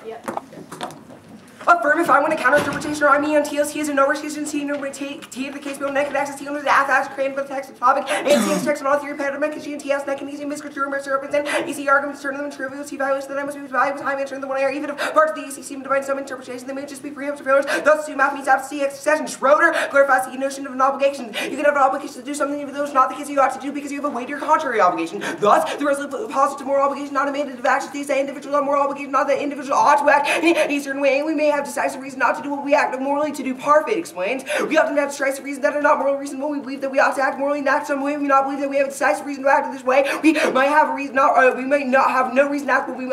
Yep. Affirm if I want a counter-interpretation or I mean on TLC is an overstation T of the case build negative access T under the act created by the text of topic and TS text on all theory pattern G and TS mechanism misconstrue misrepresent EC arguments turn them trivial C values that I must be valuable time answering the one area even if parts of the EC seem to divide some interpretation they may just be preemptive failures thus two math means after CX succession. Schroeder clarifies the notion of an obligation. You can have an obligation to do something even though it's not the case you ought to do because you have a weightier contrary obligation. Thus the resolution positive moral obligation not a mandative action these say individuals are moral obligation not that individual ought to act in a certain way and we may have decisive reason not to do what we act morally to do parfait explains. We often have decisive reasons that are not morally reasonable. We believe that we ought to act morally and act some way. We not believe that we have a decisive reason to act in this way. We might have a reason not, we may not have no reason to act what we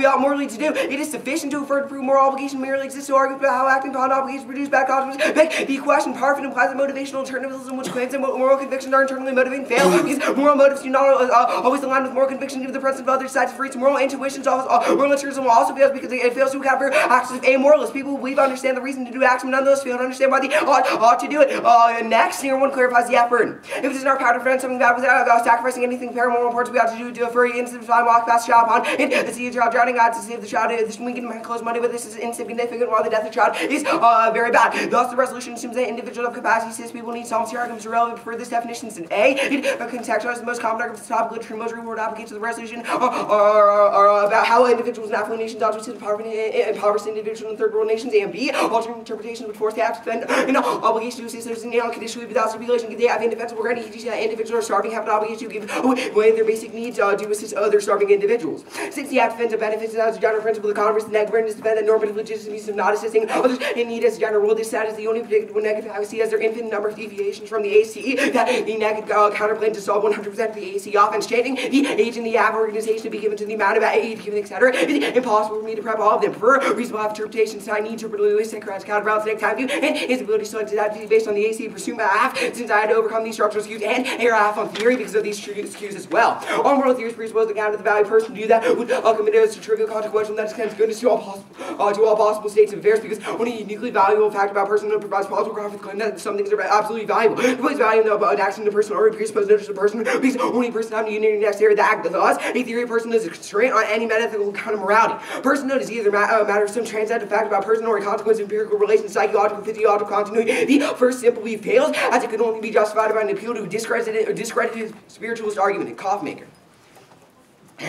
ought morally to do. It is sufficient to infer to prove moral obligation merely exists to argue about how acting upon obligations produce bad consequences. Make the question parfait implies that motivational alternativism which claims that moral convictions are internally motivating fail because moral motives do not always align with moral conviction due to the presence of other sides for its moral intuitions. Moral altruism also fails because it fails to account for actions of amoralists. People believe understand the reason to do action, nonetheless fail to understand why they ought to do it. Next, here one clarifies the burden. If it is in our power to prevent something bad without sacrificing anything paramoral importance, we ought to do to a furry instant time walk past the child upon it. To see a child drowning, God to save the child. This we can close money, but this is insignificant while the death of the child is very bad. Thus, the resolution assumes that individual of capacity says people need solvency arguments are relevant for this definition. In A, it contextualizes the most common arguments to topic literature. Most reward applications of the resolution are about how individuals in affluent nations ought to assist impoverished individuals in third world nations. And B, alternate interpretations would force the act to defend obligation to assist those in the unconditionally without stipulation. They have indefensible right that individuals are starving have an obligation to give away their basic needs to assist other starving individuals. Since the act defends the benefits as a general principle, the converse, the negative is to defend the normative legitimacy of not assisting others in need as a general rule. This status is the only predictable negative fallacy as there are infinite number of deviations from the ACE that the negative counterplan to solve 100% of the ACE offense changing the age in the app organization to be given to the amount of aid given, etc. It's impossible for me to prep all of them. For reasonable interpretations, I need to interpret counterbalance the next time and his ability to select that based on the AC pursue math since I had to overcome these structural skews and error half on theory because of these skews as well. All moral theories presuppose the account of the value person to do that would commit us to trivial consequential that extends goodness to all possible states of affairs because only a uniquely valuable fact about a person provides plausible ground for the claim that some things are absolutely valuable. To place value in an action of the person or presuppose notice of the person because only a person having a unity next area that act with us. A theory of person is a constraint on any metaphysical kind of morality. Personhood is either a matter of some transcendent fact about a person or a consequence of empirical relations, psychological, physiological continuity. The first simply fails as it could only be justified by an appeal to a discredited spiritualist argument, a cough maker.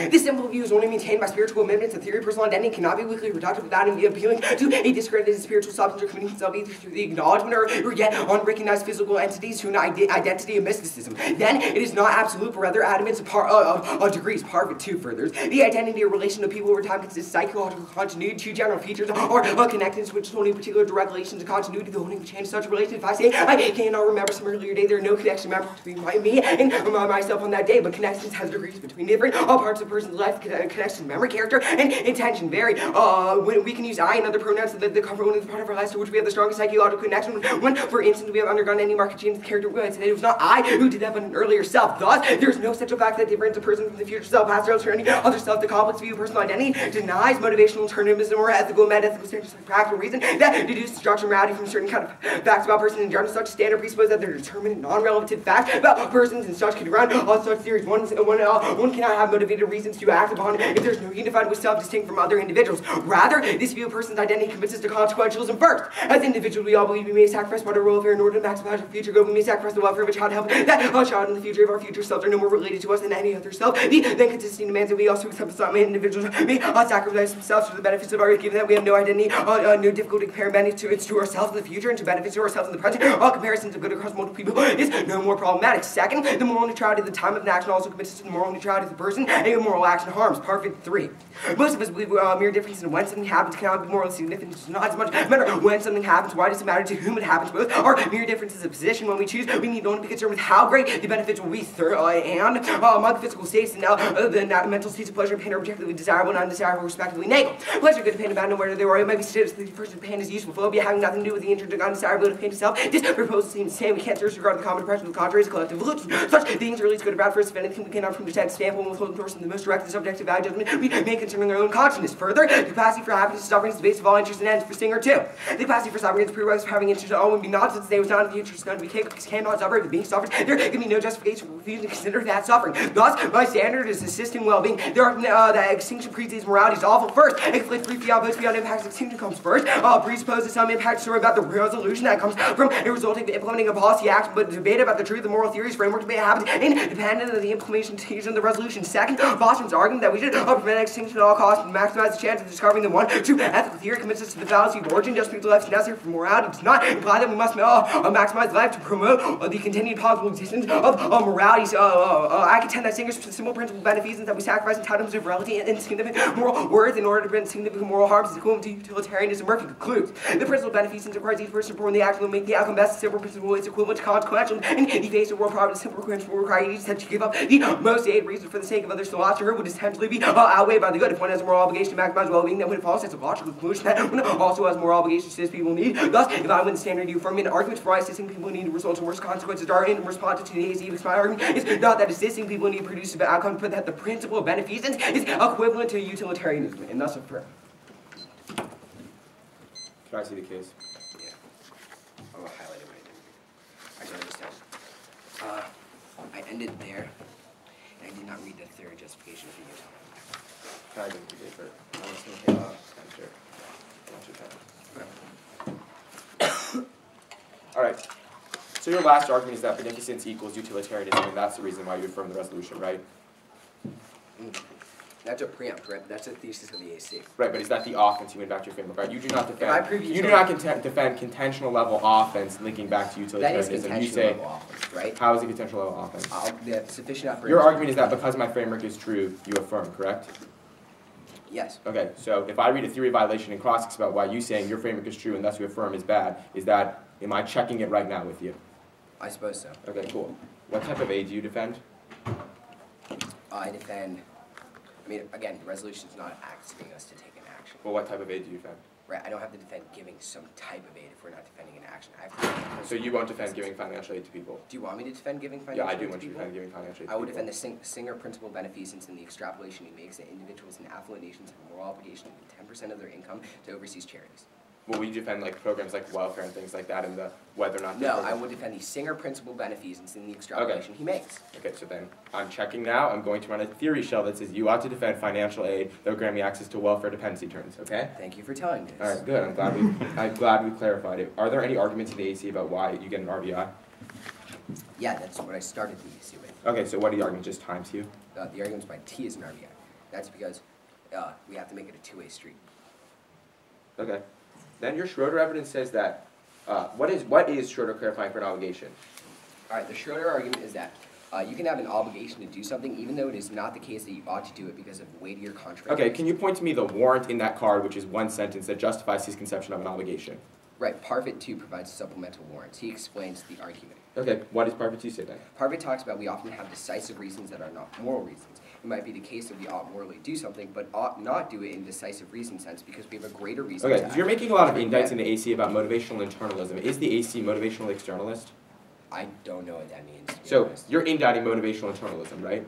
This simple view is only maintained by spiritual amendments. The theory of personal identity cannot be weakly reductive without appealing to a discredited spiritual substance or committing himself either through the acknowledgement or yet unrecognized physical entities to an identity of mysticism. Then it is not absolute, but rather adamant of degrees. Part of it too furthers. The identity or relation of people over time consists of psychological continuity. Two general features are connectedness, which is only particular direct relations to continuity. The only change such a relation. If I say I cannot remember some earlier day, there are no connection between me and myself on that day, but connections has degrees between different parts of a person's life, connection, memory, character, and intention vary. When we can use I and other pronouns that cover one of the part of our lives to which we have the strongest psychological connection. When, for instance, we have undergone any marked change in the character, it was not I who did that, but an earlier self. Thus, there is no such a fact that difference a person from the future self has to any other self. The complex view of personal identity denies motivational alternativism or ethical, metaphysical standards like practical reason that deduces structure and morality from certain kind of facts about persons in general. Such standard presupposes that they're determined, non-relative facts about persons, and such can run all such theories. One cannot have motivated reasons to act upon if there's no unified with self distinct from other individuals. Rather, this view of person's identity commits us to consequentialism first. As individuals, we all believe we may sacrifice part of our welfare in order to maximize our future good. We may sacrifice the welfare of a child to help that child in the future if our future selves are no more related to us than any other self. The then consisting demands that we also accept some individuals may sacrifice themselves for the benefits of our given that we have no identity, no difficulty comparing benefits to ourselves in the future and to benefits to ourselves in the present. All comparisons of good across multiple people is no more problematic. Second, the moral neutrality at the time of an action also commits us to the moral neutrality of the person and moral action harms. Part 3. Most of us believe mere difference in when something happens cannot be morally significant. It does not as much matter when something happens. Why does it matter to whom it happens? Both are mere differences of position. When we choose, we need only be concerned with how great the benefits will be. And among physical states and the mental states of pleasure and pain are objectively desirable and undesirable, respectively negative. Pleasure, good, pain, and bad, no matter they were. It might be stated that the person of pain is useful. Phobia having nothing to do with the intrinsic undesirability of pain itself. This proposal seems the same. We can't disregard the common impression of the contrary as collective illusion. Such things are at least good or bad for us. If anything, we cannot from the text standpoint withhold the source of the most direct and subjective value judgment we make concerning their own consciousness. Further, the capacity for happiness and suffering is the base of all interests and ends for Singer too. The capacity for suffering is the prerequisite for having interest in all would be not since they was not in the interest none to be taken because cannot suffer if being suffers. There can be no justification for refusing to consider that suffering. Thus, my standard is assisting well-being. There are the extinction precedes morality is awful first. Conflict free beyond impacts extinction comes first. Presupposes some impact story about the resolution that comes from a resulting implementing a policy action, but debate about the truth of moral theories framework debate happens independent of the implementation of the resolution. Second, Boston's argument that we should prevent extinction at all costs and maximize the chance of discovering the one true ethical theory commits us to the fallacy of origin. Just because life is necessary for morality does not imply that we must maximize life to promote the continued possible existence of morality. I contend that Singer's simple principle benefits that we sacrifice entitlements of reality and significant moral worth in order to prevent significant moral harms is equivalent to utilitarianism. Murphy concludes. The principle benefits requires each person to perform the action will make the outcome best. The simple principle is equivalent to consequential. In the face of world problems, the simple principle requires each to give up the most aid reason for the sake of others. The loss to her would essentially be outweighed by the good. If one has a moral obligation to maximize well-being, then would follow as a logical conclusion that one also has moral obligations to assist people in need. Thus, if I win the standard you affirm in arguments for assisting people in need results in worse consequences are in response to the AC of my argument is not that assisting people in need produces bad outcomes, but that the principle of beneficence is equivalent to utilitarianism, and thus affirm. Can I see the case? Yeah. I'm going to highlight it when I didn't. I just down. I ended there, and I did not read the third justification of the Can I get the case first? I'm just going to take sure. All right. So your last argument is that beneficence equals utilitarianism, and that's the reason why you affirm the resolution, right? That's a preamp, right? That's a thesis of the AC. Right, but is that the offense you win back to your framework, right? You do not defend. You do not defend contentional level offense linking back to utilitarianism. That is contentional level offense, right? How is it contentional level offense? Sufficient. Your argument is that because my framework is true, you affirm, correct? Yes. Okay, so if I read a theory violation in Crossix about why you saying your framework is true and thus you affirm is bad, am I checking it right now with you? I suppose so. Okay, cool. What type of aid do you defend? I defend. I mean, again, the resolution is not asking us to take an action. Well, what type of aid do you defend? Right, I don't have to defend giving some type of aid if we're not defending an action. I have to defend so you won't defend giving financial aid to people? Do you want me to defend giving financial aid to people? Yeah, I do want you to defend giving financial aid to people. I would defend the Singer principle beneficence in the extrapolation he makes that individuals in affluent nations have a moral obligation to give 10% of their income to overseas charities. Will we defend like programs like welfare and things like that and the whether or not... No, I would defend the Singer principle beneficence in the extrapolation he makes. Okay, so then I'm checking now. I'm going to run a theory shell that says you ought to defend financial aid that will grant me access to welfare dependency terms, okay? Thank you for telling me this. All right, good. I'm glad we clarified it. Are there any arguments in the AC about why you get an RBI? Yeah, that's what I started the AC with. Okay, so what are the arguments? Just times you? The argument's by T is an RBI. That's because we have to make it a two-way street. Okay. Then your Schroeder evidence says that, what is Schroeder clarifying for an obligation? All right, the Schroeder argument is that you can have an obligation to do something even though it is not the case that you ought to do it because of weightier contract. Okay, can you point to me the warrant in that card, which is one sentence, that justifies his conception of an obligation? Right, Parfit 2 provides supplemental warrants. He explains the argument. Okay, what does Parfit 2 say then? Parfit talks about we often have decisive reasons that are not moral reasons. It might be the case that we ought morally do something, but ought not do it in decisive reason sense because we have a greater reason. Okay, so you're making a lot of indicts in the AC about motivational internalism. Is the AC motivational externalist? I don't know what that means. So you're indicting motivational internalism, right?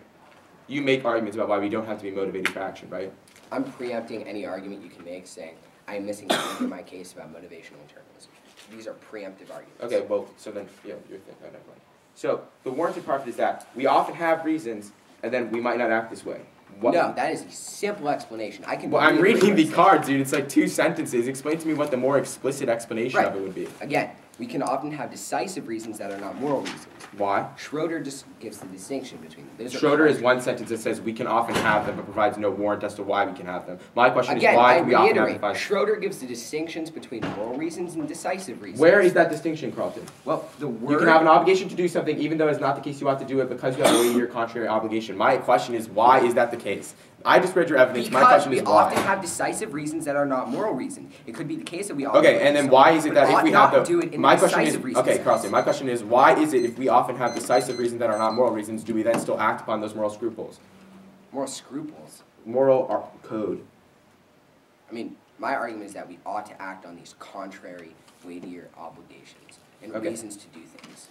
You make arguments about why we don't have to be motivated for action, right? I'm preempting any argument you can make saying I am missing something in my case about motivational internalism. These are preemptive arguments. Okay, well, so then, yeah, you're thinking, never mind. So the warranted Parfit is that we often have reasons and then we might not act this way. No, that is a simple explanation. Well, I'm reading the cards, dude. It's like 2 sentences. Explain to me what the more explicit explanation of it would be. Again, we can often have decisive reasons that are not moral reasons. Why? Schroeder just gives the distinction between them. Schroeder is one sentence that says we can often have them, but provides no warrant as to why we can have them. My question is why do we often have them? Schroeder gives the distinctions between moral reasons and decisive reasons. Where is that distinction, Carlton? Well, the word... You can have an obligation to do something even though it's not the case you ought to do it because you have a weightier contrary obligation. My question is why is that the case? I just read your evidence. My question is why. Because we often have decisive reasons that are not moral reasons. It could be the case that we often... Okay, and then why is it that if we have the... My question is... Okay, Carlton, my question is why is it if we often have decisive reasons that are not moral reasons, do we then still act upon those moral scruples? Moral scruples? Moral code. I mean, my argument is that we ought to act on these contrary, weightier obligations and reasons to do things.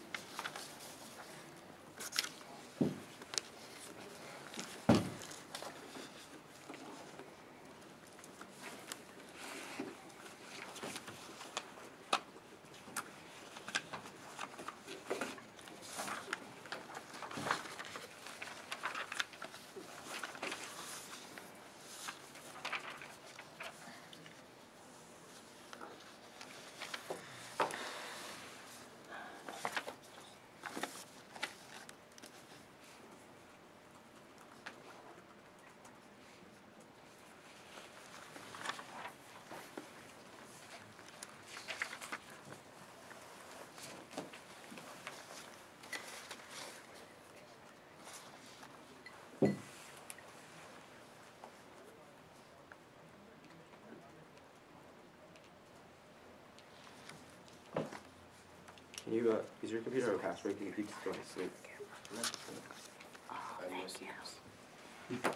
You, is your computer okay? So you can keep going to sleep. I miss you.